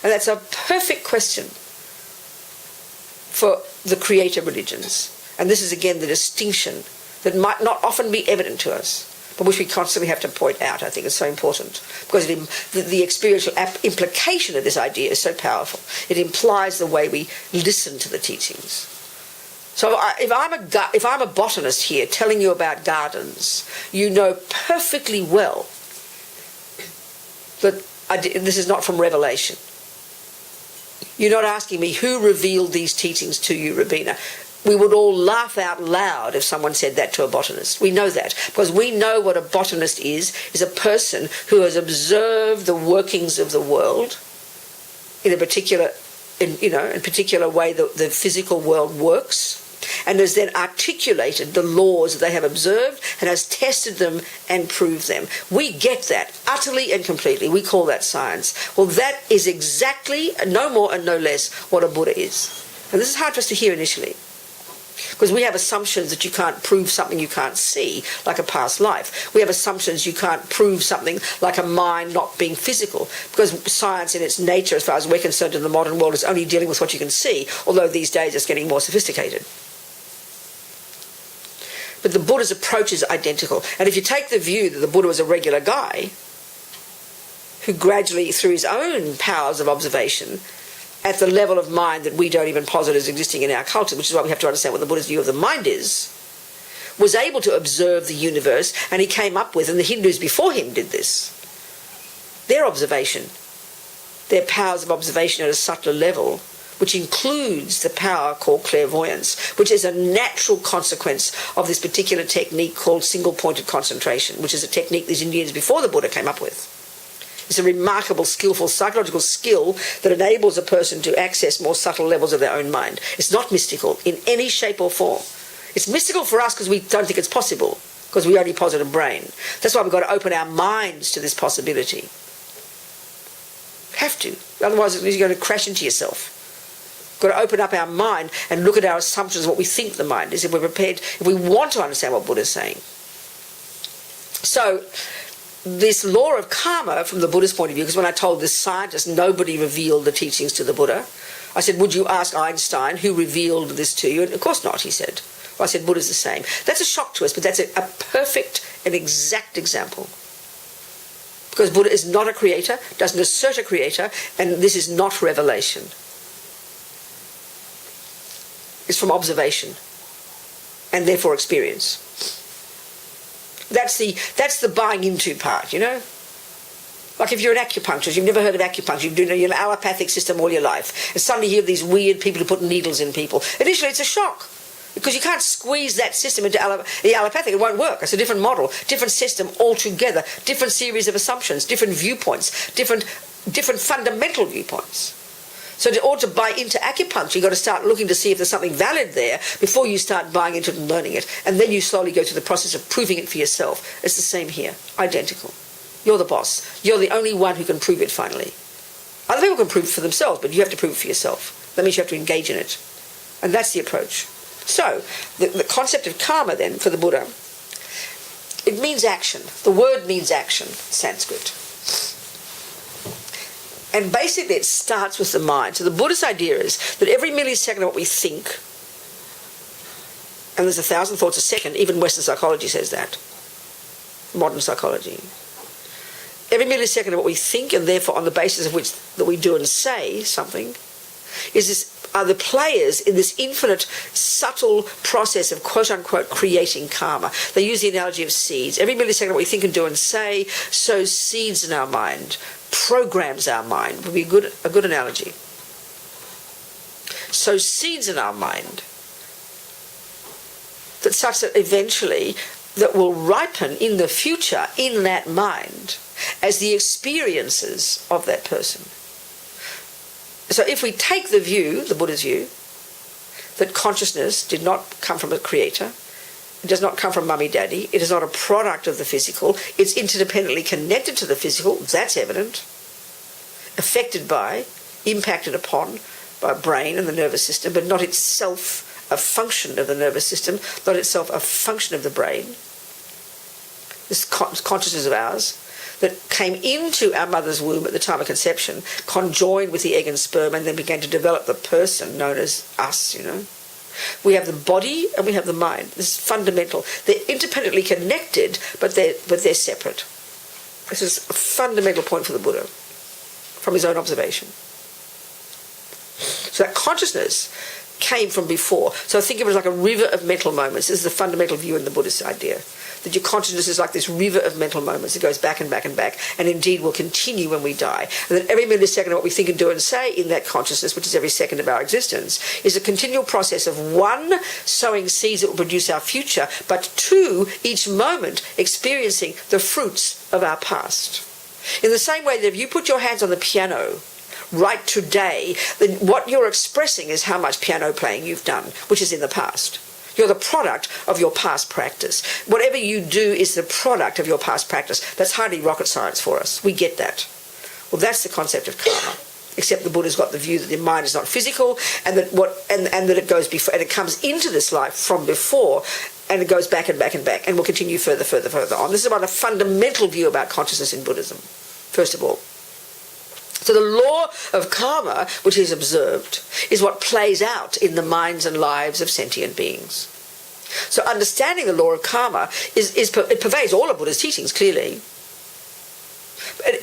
And that's a perfect question for the creator religions. And this is again the distinction that might not often be evident to us, but which we constantly have to point out. I think it's so important, because the experiential implication of this idea is so powerful. It implies the way we listen to the teachings. So if I'm a botanist here telling you about gardens, you know perfectly well that this is not from revelation. You're not asking me who revealed these teachings to you, Rabina. We would all laugh out loud if someone said that to a botanist. We know that, because we know what a botanist is a person who has observed the workings of the world in a particular, particular way that the physical world works, and has then articulated the laws that they have observed and has tested them and proved them. We get that utterly and completely. We call that science. Well, that is exactly, no more and no less, what a Buddha is. And this is hard for us to hear initially, because we have assumptions that you can't prove something you can't see, like a past life. We have assumptions you can't prove something like a mind not being physical, because science in its nature, as far as we're concerned in the modern world, is only dealing with what you can see, although these days it's getting more sophisticated. But the Buddha's approach is identical. And if you take the view that the Buddha was a regular guy who gradually, through his own powers of observation, at the level of mind that we don't even posit as existing in our culture, which is why we have to understand what the Buddha's view of the mind is, was able to observe the universe, and he came up with, and the Hindus before him did this, their observation, their powers of observation at a subtler level, which includes the power called clairvoyance, which is a natural consequence of this particular technique called single-pointed concentration, which is a technique these Indians before the Buddha came up with. It's a remarkable, skillful psychological skill that enables a person to access more subtle levels of their own mind. It's not mystical in any shape or form. It's mystical for us because we don't think it's possible, because we only posit a brain. That's why we've got to open our minds to this possibility. Have to. Otherwise you're going to crash into yourself. We've got to open up our mind and look at our assumptions of what we think the mind is, if we're prepared, if we want to understand what Buddha's saying. So this law of karma from the Buddha's point of view, because when I told this scientist nobody revealed the teachings to the Buddha, I said, would you ask Einstein who revealed this to you? And of course not, he said. Well, I said, Buddha's the same. That's a shock to us, but that's a perfect and exact example. Because Buddha is not a creator, doesn't assert a creator, and this is not revelation. It's from observation and therefore experience. That's the buying into part, you know? Like if you're an acupuncturist, you've never heard of acupuncture, you've been in an allopathic system all your life, and suddenly you hear these weird people who put needles in people. Initially it's a shock, because you can't squeeze that system into the allopathic. It won't work. It's a different model, different system altogether, different series of assumptions, different viewpoints, different fundamental viewpoints. So in order to buy into acupuncture, you've got to start looking to see if there's something valid there before you start buying into it and learning it. And then you slowly go through the process of proving it for yourself. It's the same here. Identical. You're the boss. You're the only one who can prove it finally. Other people can prove it for themselves, but you have to prove it for yourself. That means you have to engage in it. And that's the approach. So, the concept of karma then, for the Buddha, it means action. The word means action, Sanskrit. And basically it starts with the mind. So the Buddhist idea is that every millisecond of what we think, and there's 1,000 thoughts a second, even Western psychology says that, modern psychology. Every millisecond of what we think, and therefore on the basis of which that we do and say something, are the players in this infinite, subtle process of quote-unquote creating karma. They use the analogy of seeds. Every millisecond of what we think and do and say sows seeds in our mind, programs our mind, would be a good analogy. So seeds in our mind that such that eventually that will ripen in the future in that mind as the experiences of that person. So if we take the view, the Buddha's view, that consciousness did not come from a creator, it does not come from mummy daddy, it is not a product of the physical, it's interdependently connected to the physical, that's evident, affected by, impacted upon by brain and the nervous system, but not itself a function of the nervous system, not itself a function of the brain, this consciousness of ours, that came into our mother's womb at the time of conception, conjoined with the egg and sperm, and then began to develop the person known as us, We have the body and we have the mind. This is fundamental. They're independently connected, but they're separate. This is a fundamental point for the Buddha, from his own observation. So that consciousness came from before. So think of it as like a river of mental moments. This is the fundamental view in the Buddhist idea, that your consciousness is like this river of mental moments. It goes back and back and back, and indeed will continue when we die. And that every millisecond of what we think and do and say in that consciousness, which is every second of our existence, is a continual process of, one, sowing seeds that will produce our future, but two, each moment experiencing the fruits of our past. In the same way that if you put your hands on the piano right today, then what you're expressing is how much piano playing you've done, which is in the past. You're the product of your past practice. Whatever you do is the product of your past practice. That's hardly rocket science for us. We get that. Well, that's the concept of karma. Except the Buddha's got the view that the mind is not physical, and that that it goes before, and it comes into this life from before, and it goes back and back and back, and will continue further on. This is about a fundamental view about consciousness in Buddhism, first of all. So the law of karma, which is observed, is what plays out in the minds and lives of sentient beings. So understanding the law of karma it pervades all of Buddha's teachings, clearly. But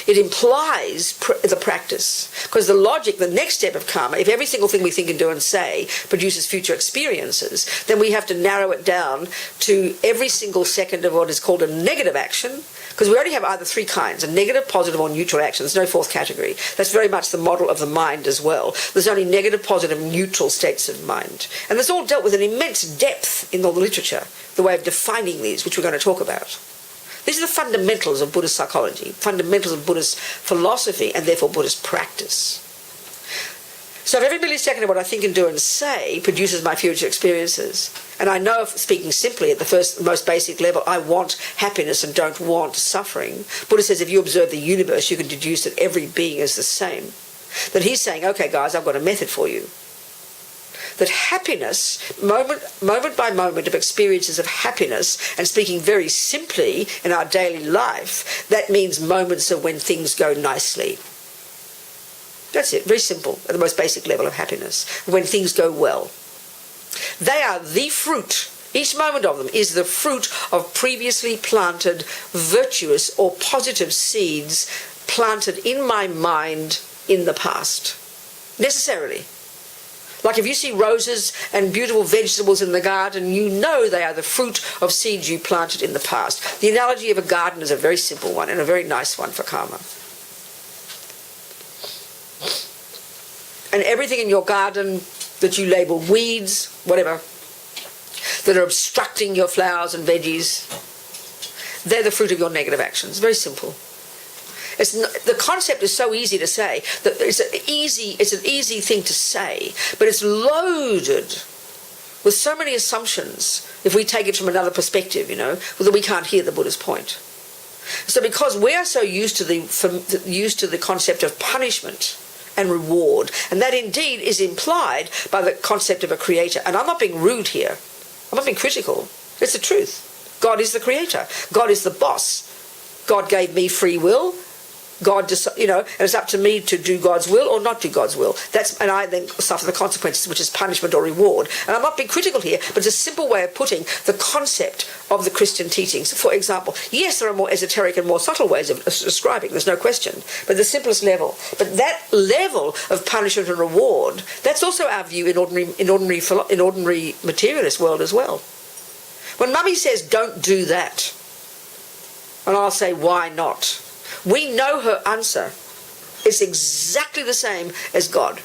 it implies the practice, because the logic, the next step of karma, if every single thing we think and do and say produces future experiences, then we have to narrow it down to every single second of what is called a negative action. Because we already have either three kinds, a negative, positive, or neutral action. There's no fourth category. That's very much the model of the mind as well. There's only negative, positive, neutral states of mind. And this all dealt with an immense depth in all the literature, the way of defining these, which we're going to talk about. These are the fundamentals of Buddhist psychology, fundamentals of Buddhist philosophy, and therefore Buddhist practice. So if every millisecond of what I think and do and say produces my future experiences, and I know, speaking simply at the first, most basic level, I want happiness and don't want suffering. Buddha says if you observe the universe, you can deduce that every being is the same. Then he's saying, okay guys, I've got a method for you. That happiness, moment by moment of experiences of happiness, and speaking very simply in our daily life, that means moments of when things go nicely. That's it, very simple, at the most basic level of happiness, when things go well. They are the fruit, each moment of them is the fruit of previously planted virtuous or positive seeds planted in my mind in the past. Necessarily. Like if you see roses and beautiful vegetables in the garden, you know they are the fruit of seeds you planted in the past. The analogy of a garden is a very simple one and a very nice one for karma. And everything in your garden that you label weeds, whatever, that are obstructing your flowers and veggies, they're the fruit of your negative actions. Very simple. The concept is so easy to say that it's an easy thing to say, but it's loaded with so many assumptions if we take it from another perspective, that we can't hear the Buddha's point. So because we are so used to the concept of punishment and reward, and that indeed is implied by the concept of a creator. And I'm not being rude here. I'm not being critical. It's the truth. God is the creator. God is the boss. God gave me free will. God, and it's up to me to do God's will or not do God's will. And I then suffer the consequences, which is punishment or reward. And I'm not being critical here, but it's a simple way of putting the concept of the Christian teachings. For example, yes, there are more esoteric and more subtle ways of describing, there's no question, but the simplest level. But that level of punishment and reward, that's also our view in ordinary materialist world as well. When Mummy says, don't do that, and I'll say, why not? We know her answer. It's exactly the same as God,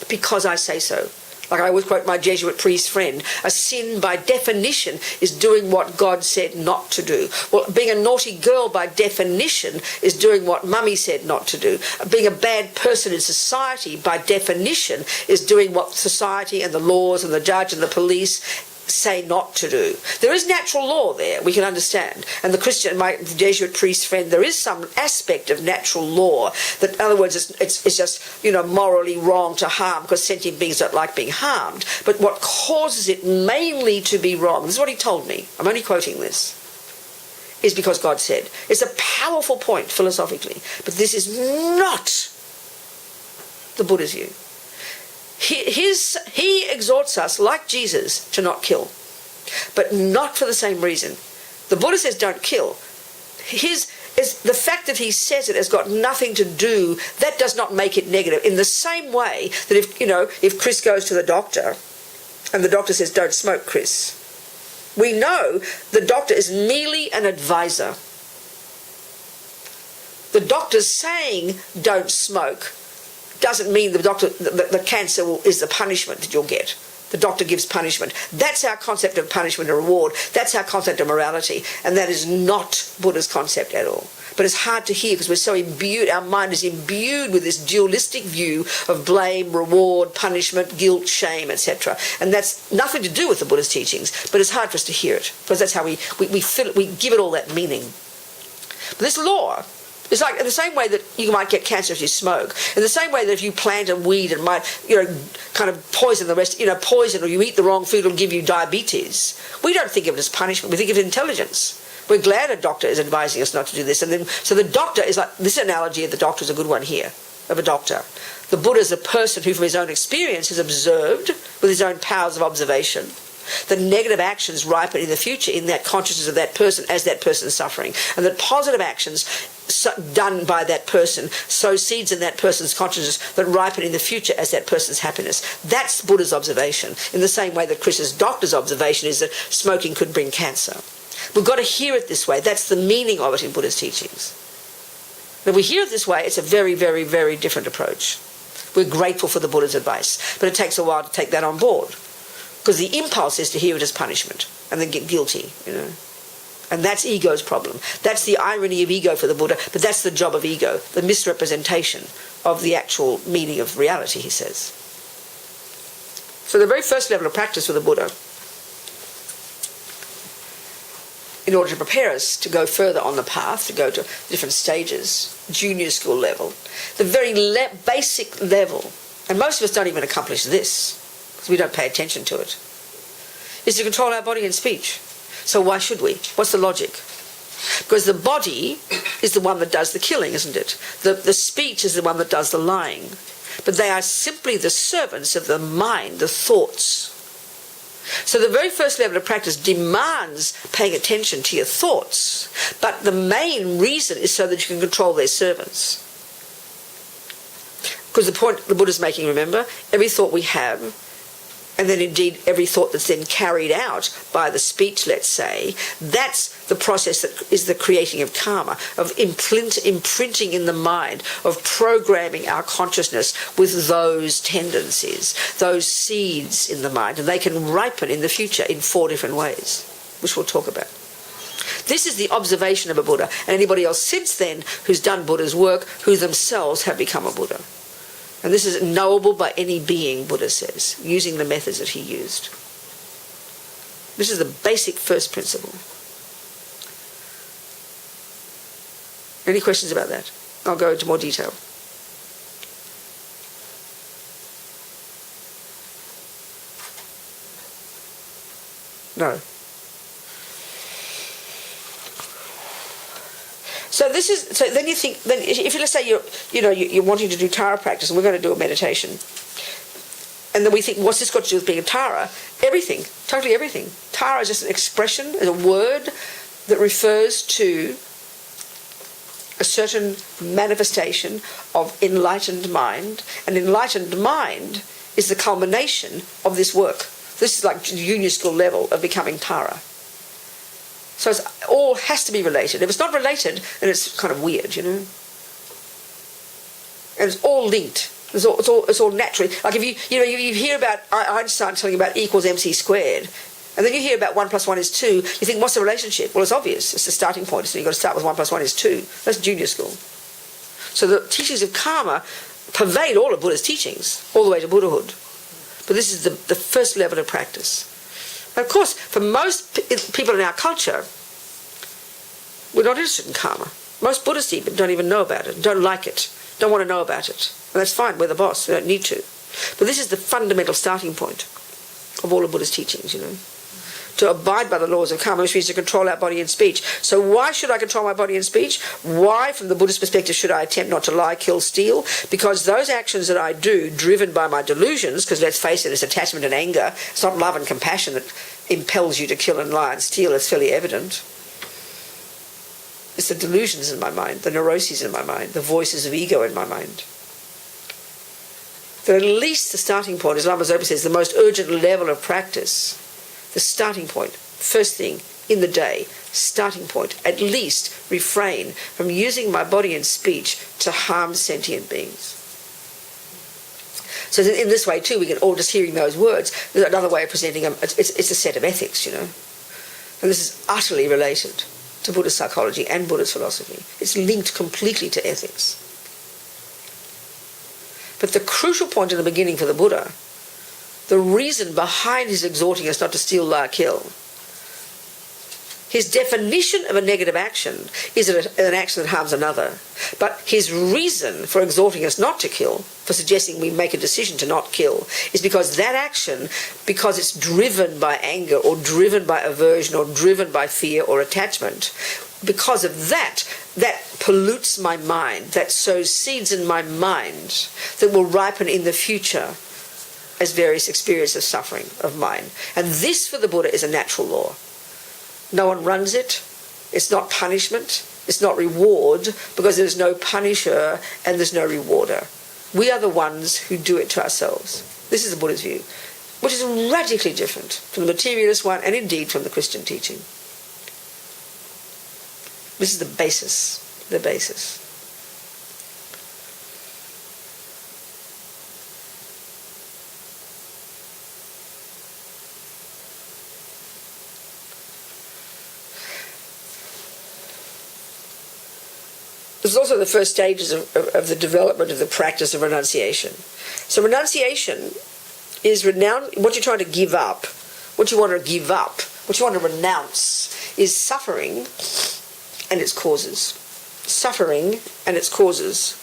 because I say so. Like I always quote my Jesuit priest friend, a sin by definition is doing what God said not to do. Well, being a naughty girl by definition is doing what Mummy said not to do. Being a bad person in society by definition is doing what society and the laws and the judge and the police say not to do. There is natural law there, we can understand. And the Christian, my Jesuit priest friend, there is some aspect of natural law that, in other words, it's just, morally wrong to harm because sentient beings don't like being harmed. But what causes it mainly to be wrong, this is what he told me, I'm only quoting this, is because God said. It's a powerful point philosophically, but this is not the Buddha's view. He exhorts us, like Jesus, to not kill, but not for the same reason. The Buddha says don't kill. The fact that he says it has got nothing to do, that does not make it negative. In the same way that if Chris goes to the doctor and the doctor says don't smoke, Chris, we know the doctor is merely an advisor. The doctor's saying don't smoke doesn't mean the cancer is the punishment that you'll get. The doctor gives punishment. That's our concept of punishment and reward. That's our concept of morality. And that is not Buddha's concept at all. But it's hard to hear because we're so imbued, our mind is imbued with this dualistic view of blame, reward, punishment, guilt, shame, etc. And that's nothing to do with the Buddha's teachings, but it's hard for us to hear it because that's how we feel it, we give it all that meaning. But this law, it's like in the same way that you might get cancer if you smoke, in the same way that if you plant a weed and might, kind of poison the rest, poison, or you eat the wrong food, it'll give you diabetes. We don't think of it as punishment. We think of it as intelligence. We're glad a doctor is advising us not to do this. And then, so the doctor is like, this analogy of the doctor is a good one here, of a doctor. The Buddha is a person who from his own experience has observed, with his own powers of observation, the negative actions ripen in the future in that consciousness of that person as that person is suffering. And that positive actions done by that person sow seeds in that person's consciousness that ripen in the future as that person's happiness. That's Buddha's observation, in the same way that Chris's doctor's observation is that smoking could bring cancer. We've got to hear it this way. That's the meaning of it in Buddha's teachings. When we hear it this way, it's a very, very, very different approach. We're grateful for the Buddha's advice, but it takes a while to take that on board. Because the impulse is to hear it as punishment and then get guilty, And that's ego's problem. That's the irony of ego for the Buddha, but that's the job of ego, the misrepresentation of the actual meaning of reality, he says. So the very first level of practice for the Buddha, in order to prepare us to go further on the path, to go to different stages, junior school level, the very basic level, and most of us don't even accomplish this, because we don't pay attention to it, is to control our body and speech. So why should we? What's the logic? Because the body is the one that does the killing, isn't it? The speech is the one that does the lying. But they are simply the servants of the mind, the thoughts. So the very first level of practice demands paying attention to your thoughts, but the main reason is so that you can control their servants. Because the point the Buddha's making, remember, every thought we have, and then indeed every thought that's then carried out by the speech, let's say, that's the process that is the creating of karma, of imprinting in the mind, of programming our consciousness with those tendencies, those seeds in the mind, and they can ripen in the future in 4 different ways, which we'll talk about. This is the observation of a Buddha, and anybody else since then who's done Buddha's work, who themselves have become a Buddha. And this is knowable by any being, Buddha says, using the methods that he used. This is the basic first principle. Any questions about that? I'll go into more detail. No. So then you think, then if let's say you're wanting to do Tara practice, and we're going to do a meditation, and then we think, what's this got to do with being a Tara? Everything, totally everything. Tara is just an expression, is a word that refers to a certain manifestation of enlightened mind, and enlightened mind is the culmination of this work. This is like junior school level of becoming Tara. So it all has to be related. If it's not related, then it's kind of weird, And it's all linked. It's all naturally. Like if you hear about Einstein telling you about E equals mc squared, and then you hear about 1 + 1 is 2, you think, what's the relationship? Well, it's obvious. It's the starting point. So you've got to start with 1 + 1 is 2. That's junior school. So the teachings of karma pervade all of Buddha's teachings, all the way to Buddhahood. But this is the first level of practice. And of course, for most people in our culture, we're not interested in karma. Most Buddhists even don't even know about it, don't like it, don't want to know about it. And that's fine, we're the boss, we don't need to. But this is the fundamental starting point of all of Buddha's teachings, to abide by the laws of karma, which means to control our body and speech. So why should I control my body and speech? Why, from the Buddhist perspective, should I attempt not to lie, kill, steal? Because those actions that I do, driven by my delusions, because let's face it, it's attachment and anger, it's not love and compassion that impels you to kill and lie and steal, it's fairly evident. It's the delusions in my mind, the neuroses in my mind, the voices of ego in my mind. So at least the starting point, as Lama Zopa says, the most urgent level of practice, the starting point, first thing in the day, starting point, at least refrain from using my body and speech to harm sentient beings. So in this way too, we can all, just hearing those words, there's another way of presenting them. It's a set of ethics, you know. And this is utterly related to Buddhist psychology and Buddhist philosophy. It's linked completely to ethics. But the crucial point in the beginning for the Buddha, the reason behind his exhorting us not to steal, lie, kill, his definition of a negative action is an action that harms another. But his reason for exhorting us not to kill, for suggesting we make a decision to not kill, is because that action, because it's driven by anger or driven by aversion or driven by fear or attachment, because of that pollutes my mind, that sows seeds in my mind that will ripen in the future as various experiences of suffering of mind. And this, for the Buddha, is a natural law. No one runs it. It's not punishment. It's not reward, because there's no punisher and there's no rewarder. We are the ones who do it to ourselves. This is the Buddha's view, which is radically different from the materialist one and indeed from the Christian teaching. This is the basis. The basis. This is also the first stages of the development of the practice of renunciation. So renunciation is what you're trying to give up, what you want to give up, what you want to renounce is suffering and its causes. Suffering and its causes.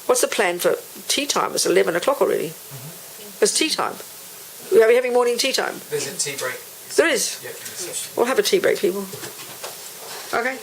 What's the plan for tea time? It's 11 o'clock already. Mm-hmm. It's tea time. Are we having morning tea time? There's a tea break. There is? Yeah. We'll have a tea break, people. Okay.